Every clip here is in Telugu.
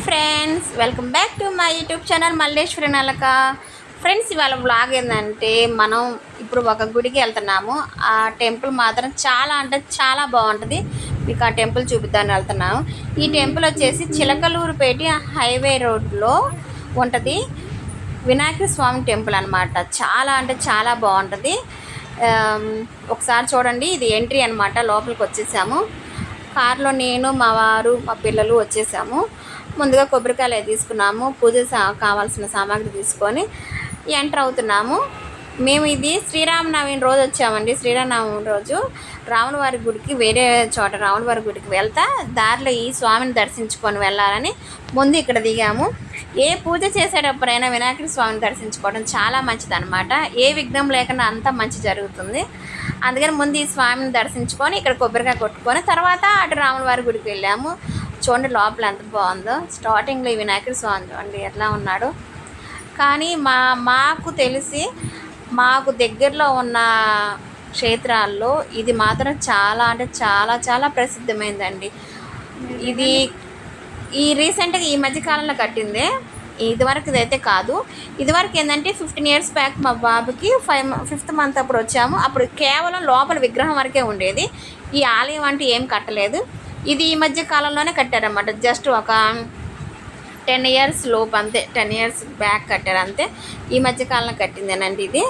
Friends, welcome back to my YouTube channel Malleswari Nalaka. Friends, ఇవాళ బ్లాగ్ ఏంటంటే మనం ఇప్పుడు ఒక గుడికి వెళ్తున్నాము. ఆ టెంపుల్ మాత్రం చాలా అంటే చాలా బాగుంటుంది. మీకు ఆ టెంపుల్ చూపిద్దామని వెళ్తున్నాము. ఈ టెంపుల్ వచ్చేసి చిలకలూరుపేట హైవే రోడ్లో ఉంటుంది. వినాయక స్వామి టెంపుల్ అనమాట. చాలా అంటే చాలా బాగుంటుంది. ఒకసారి చూడండి, ఇది ఎంట్రీ అనమాట. లోపలికి వచ్చేసాము. కార్లో నేను, మా వారు, మా పిల్లలు వచ్చేసాము. ముందుగా కొబ్బరికాయలు తీసుకున్నాము. పూజ కావాల్సిన సామాగ్రి తీసుకొని ఎంటర్ అవుతున్నాము. మేము ఇది శ్రీరామనవమి రోజు వచ్చామండి. శ్రీరామనవమి రోజు రాములవారి గుడికి, వేరే చోట రాములవారి గుడికి వెళ్తా దారిలో ఈ స్వామిని దర్శించుకొని వెళ్ళాలని ముందు ఇక్కడ దిగాము. ఏ పూజ చేసేటప్పుడైనా వినాయకుడి స్వామిని దర్శించుకోవడం చాలా మంచిదన్నమాట. ఏ విఘ్నం లేకుండా అంతా మంచి జరుగుతుంది. అందుకని ముందు ఈ స్వామిని దర్శించుకొని ఇక్కడ కొబ్బరికాయ కొట్టుకొని తర్వాత అటు రాములవారి గుడికి వెళ్ళాము. చూడండి లోపల ఎంత బాగుందో. స్టార్టింగ్లో ఈ వినాయకుడి స్వామి చూడండి ఎట్లా ఉన్నాడు. కానీ మాకు తెలిసి మాకు దగ్గరలో ఉన్న క్షేత్రాల్లో ఇది మాత్రం చాలా అంటే చాలా చాలా ప్రసిద్ధమైందండి. ఇది రీసెంట్గా ఈ మధ్యకాలంలో కట్టిందే. ఇదివరకు ఇదైతే కాదు. ఇదివరకు ఏంటంటే 15 years బ్యాక్ మా బాబుకి 5th month అప్పుడు వచ్చాము. అప్పుడు కేవలం లోపల విగ్రహం వరకే ఉండేది. ఈ ఆలయం అంటే ఏం కట్టలేదు. ఇది ఈ మధ్య కాలంలోనే కట్టారన్నమాట. జస్ట్ ఒక 10 years లోపు అంతే. 10 years బ్యాక్ కట్టారు అంతే. ఈ మధ్య కాలంలో కట్టిందేనండి ఇది.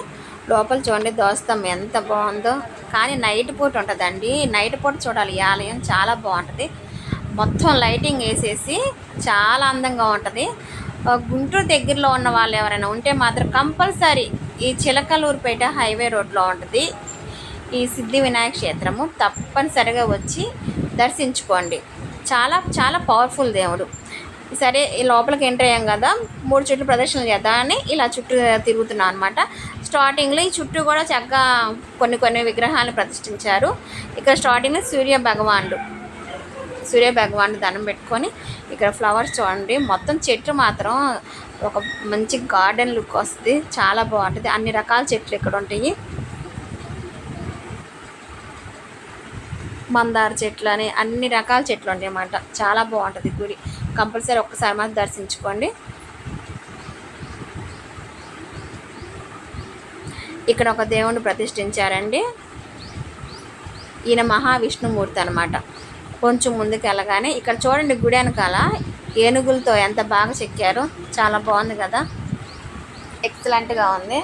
లోపల చూడండి దోస్తం ఎంత బాగుందో. కానీ నైట్ పూట ఉంటుందండి. నైట్ పూట చూడాలి ఈ ఆలయం. చాలా బాగుంటుంది. మొత్తం లైటింగ్ వేసేసి చాలా అందంగా ఉంటుంది. గుంటూరు దగ్గరలో ఉన్న వాళ్ళు ఎవరైనా ఉంటే మాత్రం కంపల్సరీ ఈ చిలకలూరుపేట హైవే రోడ్లో ఉంటుంది ఈ సిద్ధి వినాయక క్షేత్రము. తప్పనిసరిగా వచ్చి దర్శించుకోండి. చాలా చాలా పవర్ఫుల్ దేవుడు. సరే, ఈ లోపలికి ఎంటర్ అయ్యాం కదా, 3 చుట్లు ప్రదర్శనలు చేద్దామని ఇలా చుట్టూ తిరుగుతున్నాం అనమాట. స్టార్టింగ్లో ఈ చుట్టూ కూడా చక్కగా కొన్ని విగ్రహాలను ప్రతిష్ఠించారు. ఇక్కడ స్టార్టింగ్లో సూర్య భగవానుడు దండం పెట్టుకొని ఇక్కడ ఫ్లవర్స్ చూడండి. మొత్తం చెట్లు మాత్రం ఒక మంచి గార్డెన్ లుక్ వస్తుంది. చాలా బాగుంటుంది. అన్ని రకాల చెట్లు ఇక్కడ ఉంటాయి. మందార చెట్లు అని అన్ని రకాల చెట్లు ఉంటాయి అన్నమాట. చాలా బాగుంటుంది గుడి. కంపల్సరీ ఒక్కసారి మాత్రం దర్శించుకోండి. ఇక్కడ ఒక దేవుణ్ణి ప్రతిష్ఠించారండి. ఈయన మహావిష్ణుమూర్తి అనమాట. కొంచెం ముందుకు వెళ్ళగానే ఇక్కడ చూడండి గుడి వెనకాల ఏనుగులతో ఎంత బాగా చెక్కారో. చాలా బాగుంది కదా, ఎక్సలెంట్గా ఉంది.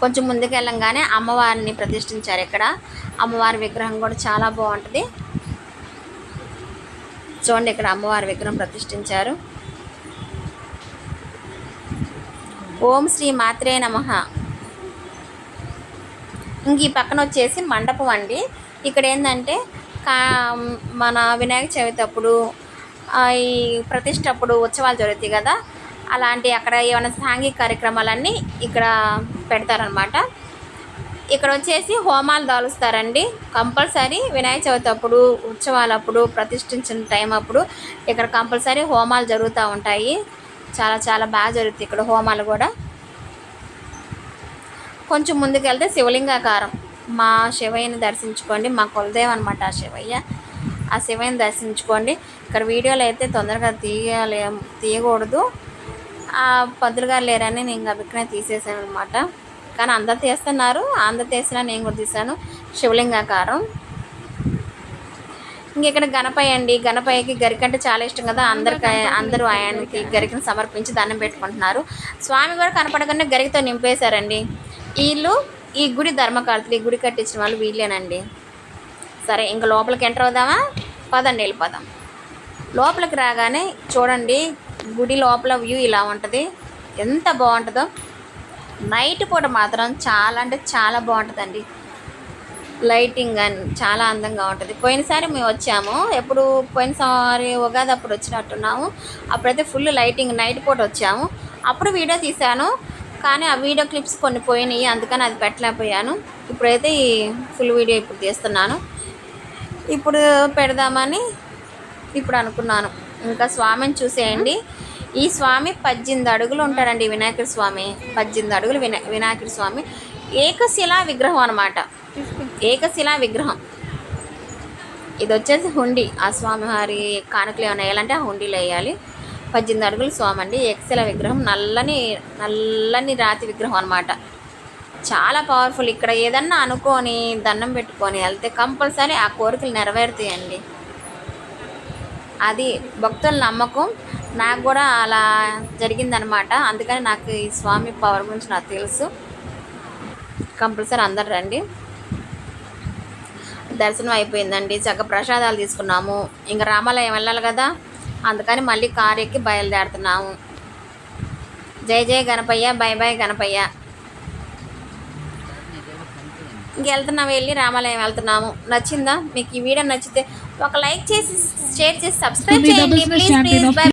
కొంచెం ముందుకు వెళ్ళంగానే అమ్మవారిని ప్రతిష్ఠించారు. ఇక్కడ అమ్మవారి విగ్రహం కూడా చాలా బాగుంటుంది. చూడండి ఇక్కడ అమ్మవారి విగ్రహం ప్రతిష్ఠించారు. ఓం శ్రీ మాత్రే నమః. ఇంక ఈ పక్కన వచ్చేసి మండపం అండి. ఇక్కడ ఏంటంటే మన వినాయక చవితి అప్పుడు ఈ ప్రతిష్ఠ అప్పుడు ఉత్సవాలు జరుగుతాయి కదా, అలాంటి అక్కడ ఏమైనా సాంఘిక కార్యక్రమాలన్నీ ఇక్కడ పెడతారనమాట. ఇక్కడ వచ్చేసి హోమాలు దాలుస్తారండి. కంపల్సరీ వినాయక చవితి అప్పుడు, ఉత్సవాలప్పుడు, ప్రతిష్ఠించిన టైం అప్పుడు ఇక్కడ కంపల్సరీ హోమాలు జరుగుతూ ఉంటాయి. చాలా చాలా బాగా జరుగుతాయి ఇక్కడ హోమాలు కూడా. కొంచెం ముందుకు వెళ్తే శివలింగాకారం. మా శివయ్యని దర్శించుకోండి. మా కులదేవం అనమాట ఆ శివయ్య. ఆ శివయ్యని దర్శించుకోండి. ఇక్కడ వీడియోలు అయితే తొందరగా తీయకూడదు. ఆ పంతులు గారు లేరని నేను అభిప్రాయం తీసేసాను అనమాట. కానీ అందరు తీస్తున్నారు. అందరు తీసినా నేను కూడా తీసాను. శివలింగాకారం. ఇంకెక్కడ గణపయ్య అండి. గణపయ్యకి గరికంటే చాలా ఇష్టం కదా. అందరూ ఆయనకి గరికను సమర్పించి దండం పెట్టుకుంటున్నారు. స్వామి కూడా కనపడగానే గరికతో నింపేశారండి. వీళ్ళు ఈ గుడి ధర్మకర్తలు. ఈ గుడి కట్టించిన వాళ్ళు వీళ్ళేనండి. సరే, ఇంకా లోపలికి ఎంటర్ అవుదామా? పదండి, వెళ్ళిపోదాం. లోపలికి రాగానే చూడండి గుడి లోపల వ్యూ ఇలా ఉంటుంది. ఎంత బాగుంటుందో. నైట్ పూట మాత్రం చాలా అంటే చాలా బాగుంటుందండి. లైటింగ్ అని చాలా అందంగా ఉంటుంది. పోయినసారి మేము వచ్చాము. పోయినసారి ఉగాది అప్పుడు వచ్చినట్టున్నాము. అప్పుడైతే ఫుల్ లైటింగ్ నైట్ పూట వచ్చాము. అప్పుడు వీడియో తీశాను, కానీ ఆ వీడియో క్లిప్స్ కొన్ని పోయినాయి. అందుకని అది పెట్టలేకపోయాను. ఇప్పుడైతే ఈ ఫుల్ వీడియో ఇప్పుడు తీస్తున్నాను. ఇప్పుడు పెడదామని ఇప్పుడు అనుకున్నాను. ఇంకా స్వామిని చూసేయండి. ఈ స్వామి 18 అడుగులు ఉంటారండి. వినాయకుడి స్వామి 18 అడుగులు. వినాయకుడి స్వామి ఏకశిలా విగ్రహం అనమాట. ఏకశిలా విగ్రహం. ఇది వచ్చేసి హుండీ. ఆ స్వామివారి కానుకలు ఏమైనా వేయాలంటే ఆ హుండీలో వేయాలి. 18 అడుగుల స్వామి అండి. ఎక్సెల విగ్రహం, నల్లని నల్లని రాతి విగ్రహం అనమాట. చాలా పవర్ఫుల్. ఇక్కడ ఏదన్నా అనుకొని దండం పెట్టుకొని వెళ్తే కంపల్సరీ ఆ కోరికలు నెరవేరుతాయండి. అది భక్తుల నమ్మకం. నాకు కూడా అలా జరిగిందనమాట. అందుకని నాకు ఈ స్వామి పవర్ గురించి నాకు తెలుసు. కంపల్సరీ అందరు రండి. దర్శనం అయిపోయిందండి. చక్కగా ప్రసాదాలు తీసుకున్నాము. ఇంకా రామాలయం వెళ్ళాలి కదా, అందుకని మళ్ళీ కారు ఎక్కి బయలుదేరుతున్నాము. జై జై గణపయ్య, బై బై గణపయ్య. ఇంకెళ్తున్నాము, వెళ్ళి రామాలయం వెళ్తున్నాము. నచ్చిందా మీకు ఈ వీడియో? నచ్చితే ఒక లైక్ చేసి, షేర్ చేసి, సబ్స్క్రైబ్ చేయండి ప్లీజ్ ప్లీజ్. బై.